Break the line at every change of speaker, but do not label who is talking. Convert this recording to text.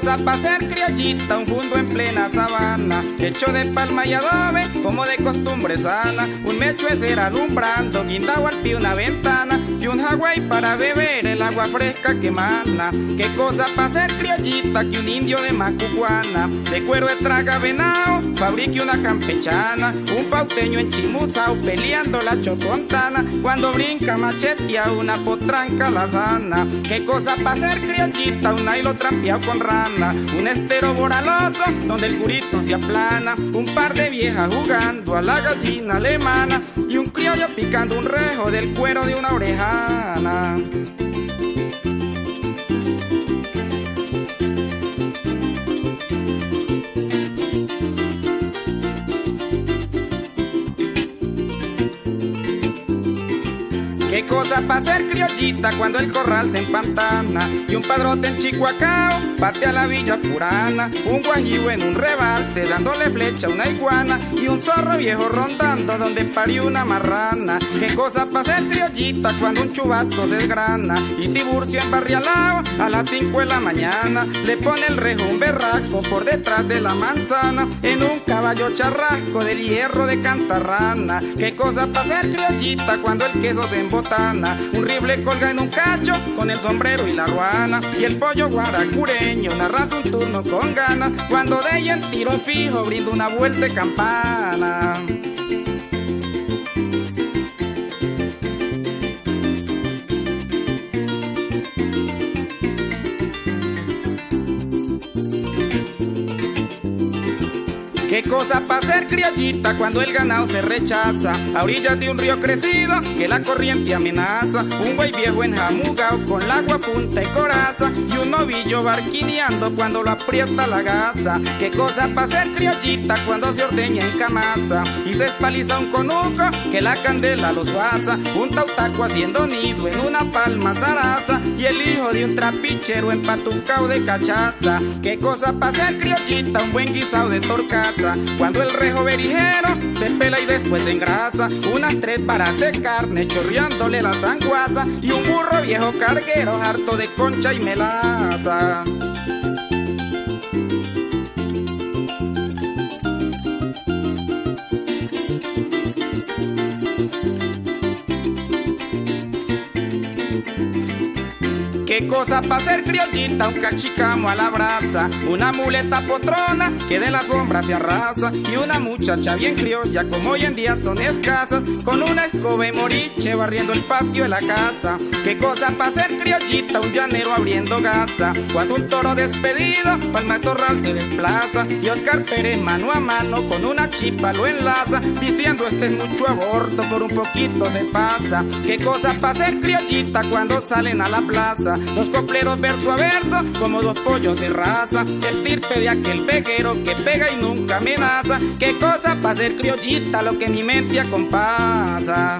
cosa para ser criollita, un mundo en plena sabana, hecho de palma y adobe, como de costumbre sana. Un mecho es ser alumbrando, guindao al pie una ventana, y un Hawái para beber el agua fresca que emana. Qué cosa para ser criollita que un indio de Macucuana, de cuero de traga venao, fabrique una campechana. Un pauteño en Chimuzao peleando la chocontana, cuando brinca machetea una potranca la sana. Qué cosa para ser criollita, un nailo trampeado con rana, un estero boraloso donde el curito se aplana, un par de viejas jugando a la gallina alemana, y un criollo picando un rejo del cuero de una orejana. Qué cosa para ser criollita cuando el corral se empantana, y un padrote en Chihuacao patea la villa purana, un guajillo en un rebalse dándole flecha a una iguana, y un zorro viejo rondando donde parió una marrana. Qué cosa para ser criollita cuando un chubasco se desgrana, y Tiburcio en Barrialao a las 5 de la mañana le pone el rejo un berraco por detrás de la manzana, en un caballo charrasco del hierro de Cantarrana. Qué cosa para ser criollita cuando el queso se embotana, un rifle colga en un cacho con el sombrero y la ruana, y el pollo guaracureño narrando un turno con ganas, cuando de ella en tiro fijo brinda una vuelta de campana. Qué cosa para ser criollita cuando el ganado se rechaza a orillas de un río crecido que la corriente amenaza, un buey viejo enjamugao con el agua punta y coraza, y un novillo barquineando cuando lo aprieta la gasa. Qué cosa para ser criollita cuando se ordeña en camasa y se espaliza un conuco que la candela lo suaza, un tautaco haciendo nido en una palma zaraza, y el hijo de un trapichero empatucao de cachaza. Qué cosa para ser criollita, un buen guisado de torcaza cuando el rejo berijero se pela y después se engrasa, unas 3 varas de carne chorreándole la sanguaza, y un burro viejo carguero harto de concha y melaza. Qué cosa para ser criollita, un cachicamo a la brasa, una muleta potrona que de la sombra se arrasa, y una muchacha bien criolla como hoy en día son escasas, con una escoba y moriche barriendo el patio de la casa. Qué cosa para ser criollita, un llanero abriendo gasa, cuando un toro despedido pa'l matorral se desplaza, y Oscar Pérez mano a mano con una chipa lo enlaza, diciendo este es mucho aborto, por un poquito se pasa. Qué cosa para ser criollita cuando salen a la plaza los copleros verso a verso como dos pollos de raza, estirpe de aquel peguero que pega y nunca amenaza. Qué cosa para ser criollita lo que mi mente acompasa.